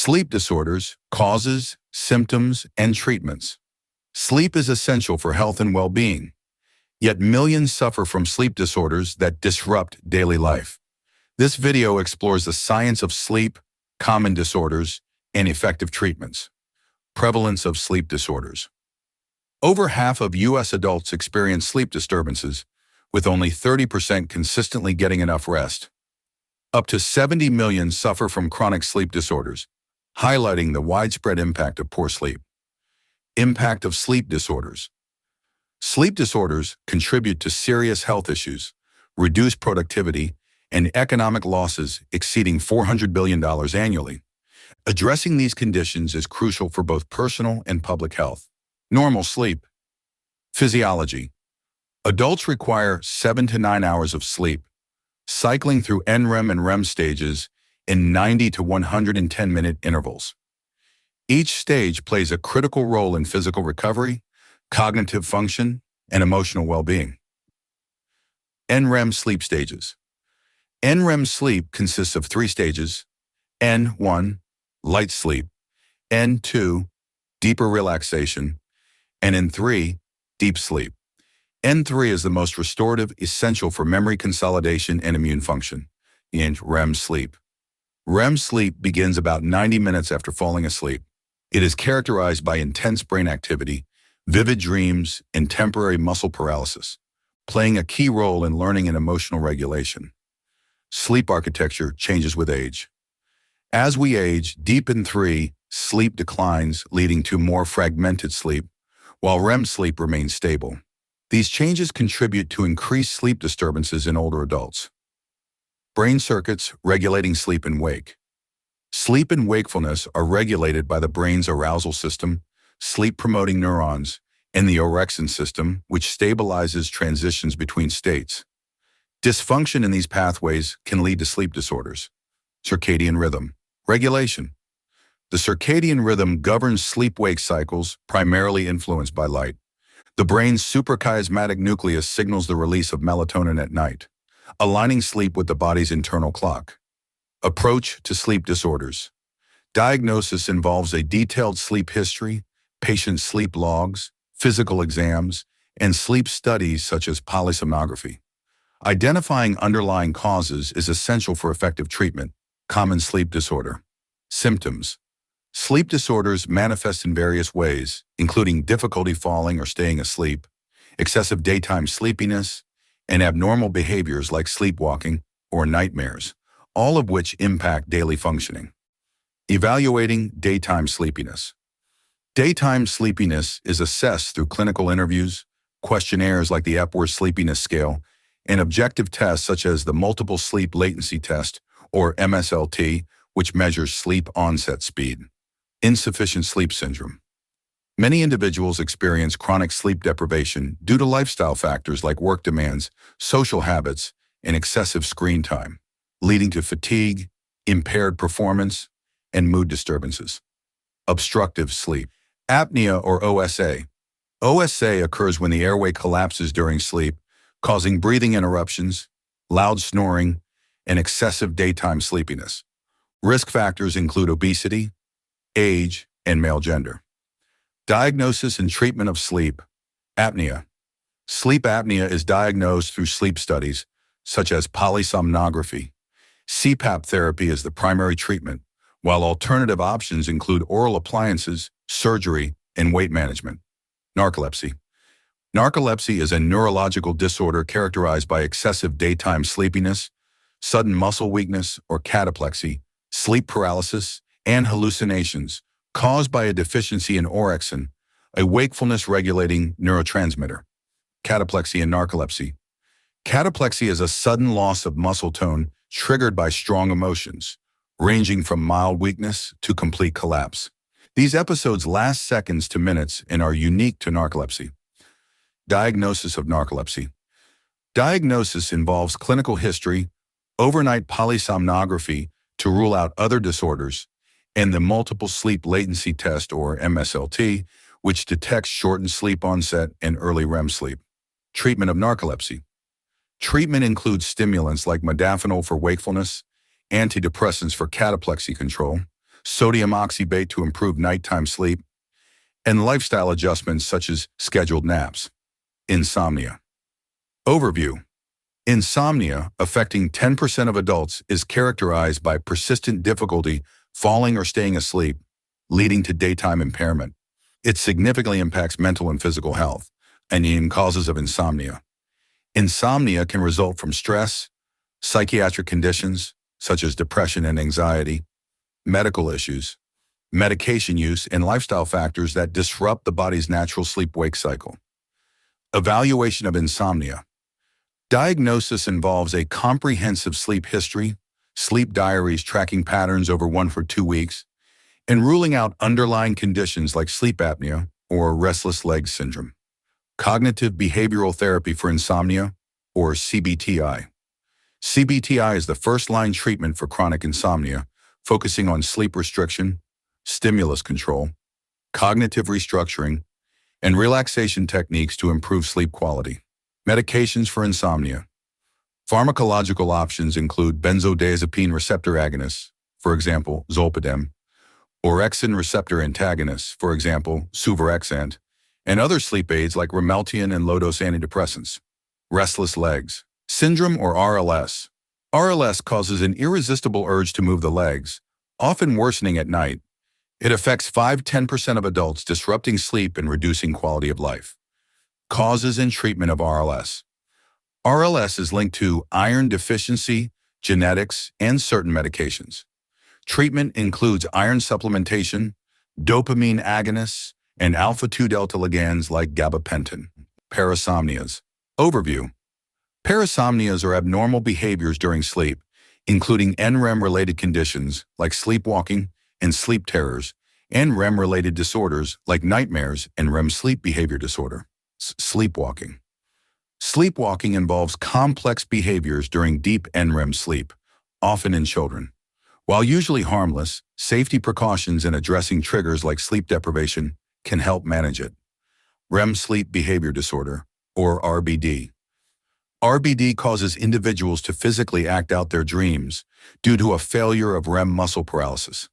Sleep disorders, causes, symptoms, and treatments. Sleep is essential for health and well-being, yet millions suffer from sleep disorders that disrupt daily life. This video explores the science of sleep, common disorders, and effective treatments. Prevalence of sleep disorders. Over half of U.S. adults experience sleep disturbances, with only 30% consistently getting enough rest. Up to 70 million suffer from chronic sleep disorders, highlighting the widespread impact of poor sleep. Impact of sleep disorders. Sleep disorders contribute to serious health issues, reduced productivity, and economic losses exceeding $400 billion annually. Addressing these conditions is crucial for both personal and public health. Normal sleep. Physiology. Adults require 7 to 9 hours of sleep, cycling through NREM and REM stages in 90 to 110-minute intervals. Each stage plays a critical role in physical recovery, cognitive function, and emotional well-being. NREM sleep stages. NREM sleep consists of 3 stages: N1, light sleep; N2, deeper relaxation; and N3, deep sleep. N3 is the most restorative, essential for memory consolidation and immune function. And REM sleep. REM sleep begins about 90 minutes after falling asleep. It is characterized by intense brain activity, vivid dreams, and temporary muscle paralysis, playing a key role in learning and emotional regulation. Sleep architecture changes with age. As we age, deep N3, sleep declines, leading to more fragmented sleep, while REM sleep remains stable. These changes contribute to increased sleep disturbances in older adults. Brain circuits regulating sleep and wake. Sleep and wakefulness are regulated by the brain's arousal system, sleep-promoting neurons, and the orexin system, which stabilizes transitions between states. Dysfunction in these pathways can lead to sleep disorders. Circadian rhythm. Regulation. The circadian rhythm governs sleep-wake cycles, primarily influenced by light. The brain's suprachiasmatic nucleus signals the release of melatonin at night, aligning sleep with the body's internal clock. Approach to sleep disorders. Diagnosis involves a detailed sleep history, patient sleep logs, physical exams, and sleep studies such as polysomnography. Identifying underlying causes is essential for effective treatment. Common sleep disorder. Symptoms. Sleep disorders manifest in various ways, including difficulty falling or staying asleep, excessive daytime sleepiness, and abnormal behaviors like sleepwalking or nightmares, all of which impact daily functioning. Evaluating daytime sleepiness. Daytime sleepiness is assessed through clinical interviews, questionnaires like the Epworth Sleepiness Scale, and objective tests such as the Multiple Sleep Latency Test, or MSLT, which measures sleep onset speed. Insufficient sleep syndrome. Many individuals experience chronic sleep deprivation due to lifestyle factors like work demands, social habits, and excessive screen time, leading to fatigue, impaired performance, and mood disturbances. Obstructive sleep. Apnea or OSA. OSA occurs when the airway collapses during sleep, causing breathing interruptions, loud snoring, and excessive daytime sleepiness. Risk factors include obesity, age, and male gender. Diagnosis and treatment of sleep apnea. Sleep apnea is diagnosed through sleep studies, such as polysomnography. CPAP therapy is the primary treatment, while alternative options include oral appliances, surgery, and weight management. Narcolepsy. Narcolepsy is a neurological disorder characterized by excessive daytime sleepiness, sudden muscle weakness or cataplexy, sleep paralysis, and hallucinations caused by a deficiency in orexin, a wakefulness-regulating neurotransmitter. Cataplexy and narcolepsy. Cataplexy is a sudden loss of muscle tone triggered by strong emotions, ranging from mild weakness to complete collapse. These episodes last seconds to minutes and are unique to narcolepsy. Diagnosis of narcolepsy. Diagnosis involves clinical history, overnight polysomnography to rule out other disorders, and the Multiple Sleep Latency Test, or MSLT, which detects shortened sleep onset and early REM sleep. Treatment of narcolepsy. Treatment includes stimulants like modafinil for wakefulness, antidepressants for cataplexy control, sodium oxybate to improve nighttime sleep, and lifestyle adjustments such as scheduled naps. Insomnia. Overview. Insomnia, affecting 10% of adults, is characterized by persistent difficulty falling or staying asleep, leading to daytime impairment. It significantly impacts mental and physical health, and in causes of insomnia. Insomnia can result from stress, psychiatric conditions such as depression and anxiety, medical issues, medication use, and lifestyle factors that disrupt the body's natural sleep-wake cycle. Evaluation of insomnia. Diagnosis involves a comprehensive sleep history, sleep diaries tracking patterns over 1 to 2 weeks, and ruling out underlying conditions like sleep apnea or restless leg syndrome. Cognitive behavioral therapy for insomnia, or CBTI. CBTI is the first-line treatment for chronic insomnia, focusing on sleep restriction, stimulus control, cognitive restructuring, and relaxation techniques to improve sleep quality. Medications for insomnia. Pharmacological options include benzodiazepine receptor agonists, for example, zolpidem, orexin receptor antagonists, for example, suvorexant, and other sleep aids like Ramelteon and low-dose antidepressants. Restless legs syndrome, or RLS. RLS causes an irresistible urge to move the legs, often worsening at night. It affects 5–10% of adults, disrupting sleep and reducing quality of life. Causes and treatment of RLS. RLS is linked to iron deficiency, genetics, and certain medications. Treatment includes iron supplementation, dopamine agonists, and alpha-2 delta ligands like gabapentin. Parasomnias. Overview. Parasomnias are abnormal behaviors during sleep, including NREM-related conditions like sleepwalking and sleep terrors, and REM-related disorders like nightmares and REM sleep behavior disorder. Sleepwalking. Sleepwalking involves complex behaviors during deep NREM sleep, often in children. While usually harmless, safety precautions in addressing triggers like sleep deprivation can help manage it. REM sleep behavior disorder, or RBD. RBD causes individuals to physically act out their dreams due to a failure of REM muscle paralysis.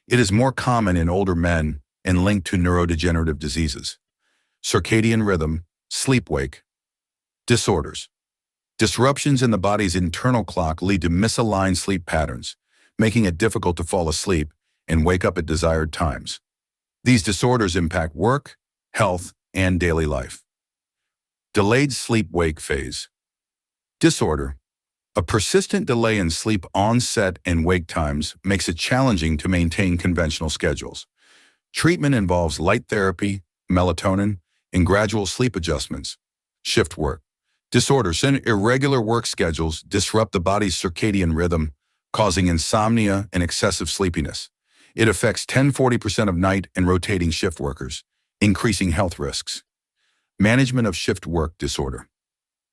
It is more common in older men and linked to neurodegenerative diseases. Circadian rhythm, sleep-wake. Disorders. Disruptions in the body's internal clock lead to misaligned sleep patterns, making it difficult to fall asleep and wake up at desired times. These disorders impact work, health, and daily life. Delayed sleep-wake phase. Disorder. A persistent delay in sleep onset and wake times makes it challenging to maintain conventional schedules. Treatment involves light therapy, melatonin, and gradual sleep adjustments. Shift work. Disorders and irregular work schedules disrupt the body's circadian rhythm, causing insomnia and excessive sleepiness. It affects 10–40% of night and rotating shift workers, increasing health risks. Management of shift work disorder.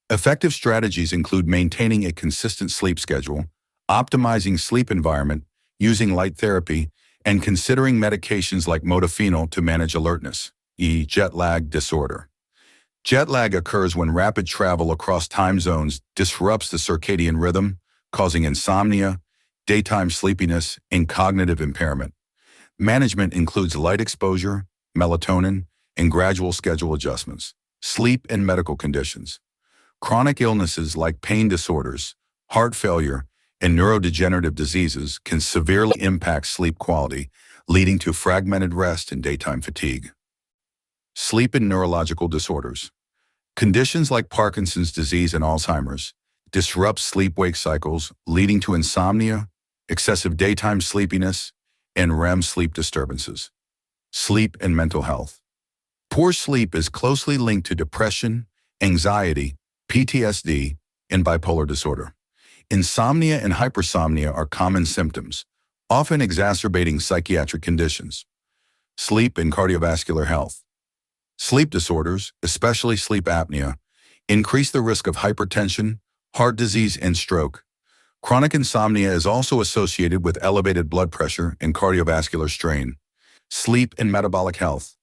Effective strategies include maintaining a consistent sleep schedule, optimizing sleep environment, using light therapy, and considering medications like modafinil to manage alertness. Jet lag disorder. Jet lag occurs when rapid travel across time zones disrupts the circadian rhythm, causing insomnia, daytime sleepiness, and cognitive impairment. Management includes light exposure, melatonin, and gradual schedule adjustments. Sleep and medical conditions. Chronic illnesses like pain disorders, heart failure, and neurodegenerative diseases can severely impact sleep quality, leading to fragmented rest and daytime fatigue. Sleep and neurological disorders. Conditions like Parkinson's disease and Alzheimer's disrupt sleep-wake cycles, leading to insomnia, excessive daytime sleepiness, and REM sleep disturbances. Sleep and mental health. Poor sleep is closely linked to depression, anxiety, PTSD, and bipolar disorder. Insomnia and hypersomnia are common symptoms, often exacerbating psychiatric conditions. Sleep and cardiovascular health. Sleep disorders, especially sleep apnea, increase the risk of hypertension, heart disease, and stroke. Chronic insomnia is also associated with elevated blood pressure and cardiovascular strain. Sleep and metabolic health.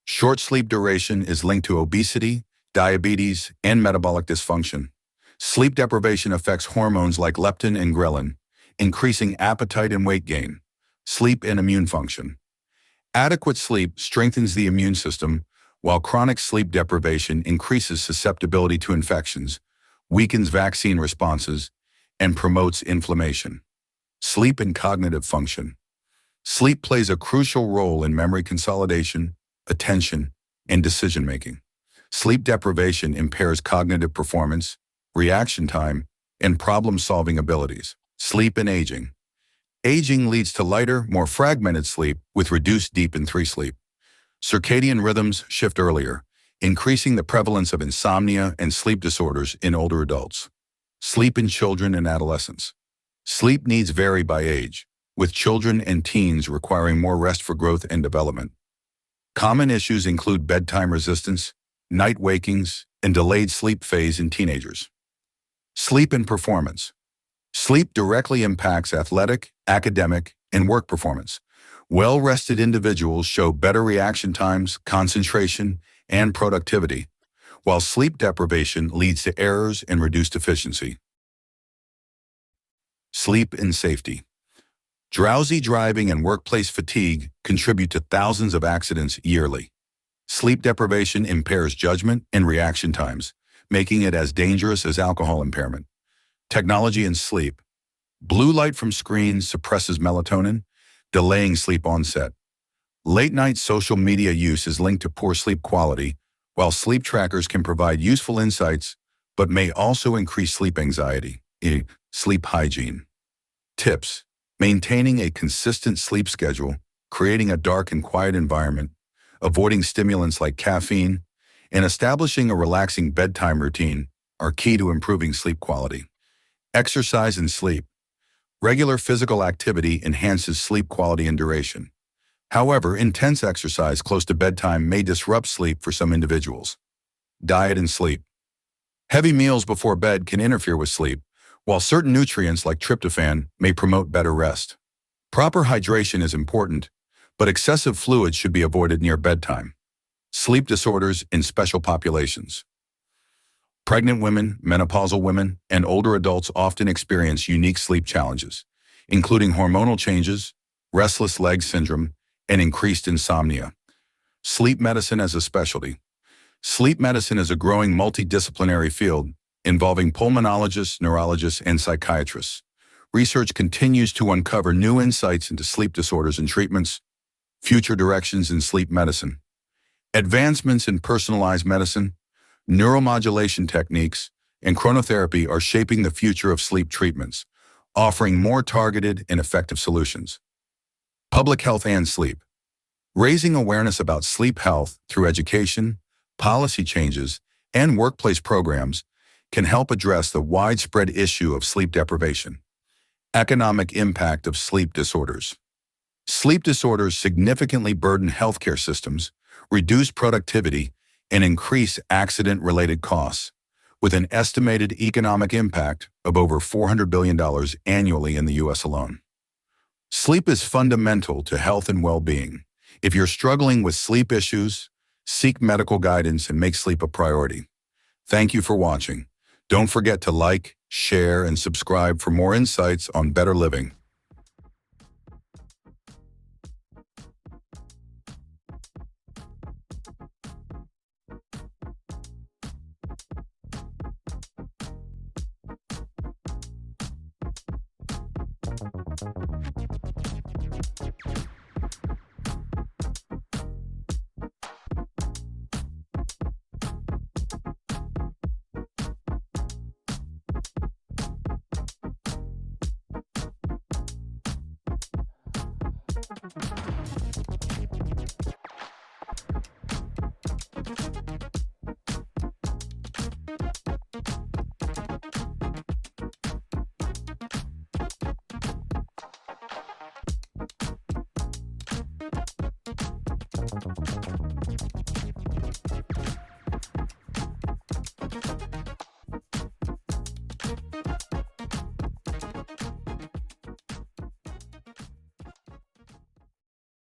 Short sleep duration is linked to obesity, diabetes, and metabolic dysfunction. Sleep deprivation affects hormones like leptin and ghrelin, increasing appetite and weight gain. Sleep and immune function. Adequate sleep strengthens the immune system, while chronic sleep deprivation increases susceptibility to infections, weakens vaccine responses, and promotes inflammation. Sleep and cognitive function. Sleep plays a crucial role in memory consolidation, attention, and decision-making. Sleep deprivation impairs cognitive performance, reaction time, and problem-solving abilities. Sleep and aging. Aging leads to lighter, more fragmented sleep with reduced deep and REM sleep. Circadian rhythms shift earlier, increasing the prevalence of insomnia and sleep disorders in older adults. Sleep in children and adolescents. Sleep needs vary by age, with children and teens requiring more rest for growth and development. Common issues include bedtime resistance, night wakings, and delayed sleep phase in teenagers. Sleep and performance. Sleep directly impacts athletic, academic, and work performance. Well-rested individuals show better reaction times, concentration, and productivity, while sleep deprivation leads to errors and reduced efficiency. Sleep and safety. Drowsy driving and workplace fatigue contribute to thousands of accidents yearly. Sleep deprivation impairs judgment and reaction times, making it as dangerous as alcohol impairment. Technology and sleep. Blue light from screens suppresses melatonin, delaying sleep onset. Late-night social media use is linked to poor sleep quality, while sleep trackers can provide useful insights, but may also increase sleep anxiety. Sleep hygiene. Tips: maintaining a consistent sleep schedule, creating a dark and quiet environment, avoiding stimulants like caffeine, and establishing a relaxing bedtime routine are key to improving sleep quality. Exercise and sleep. Regular physical activity enhances sleep quality and duration. However, intense exercise close to bedtime may disrupt sleep for some individuals. Diet and sleep. Heavy meals before bed can interfere with sleep, while certain nutrients like tryptophan may promote better rest. Proper hydration is important, but excessive fluids should be avoided near bedtime. Sleep disorders in special populations. Pregnant women, menopausal women, and older adults often experience unique sleep challenges, including hormonal changes, restless leg syndrome, and increased insomnia. Sleep medicine as a specialty. Sleep medicine is a growing multidisciplinary field involving pulmonologists, neurologists, and psychiatrists. Research continues to uncover new insights into sleep disorders and treatments, future directions in sleep medicine. Advancements in personalized medicine, neuromodulation techniques, and chronotherapy are shaping the future of sleep treatments, offering more targeted and effective solutions. Public health and sleep. Raising awareness about sleep health through education, policy changes, and workplace programs can help address the widespread issue of sleep deprivation. Economic impact of sleep disorders. Sleep disorders significantly burden healthcare systems, reduce productivity, and increase accident-related costs, with an estimated economic impact of over $400 billion annually in the U.S. alone. Sleep is fundamental to health and well-being. If you're struggling with sleep issues, seek medical guidance and make sleep a priority. Thank you for watching. Don't forget to like, share, and subscribe for more insights on better living.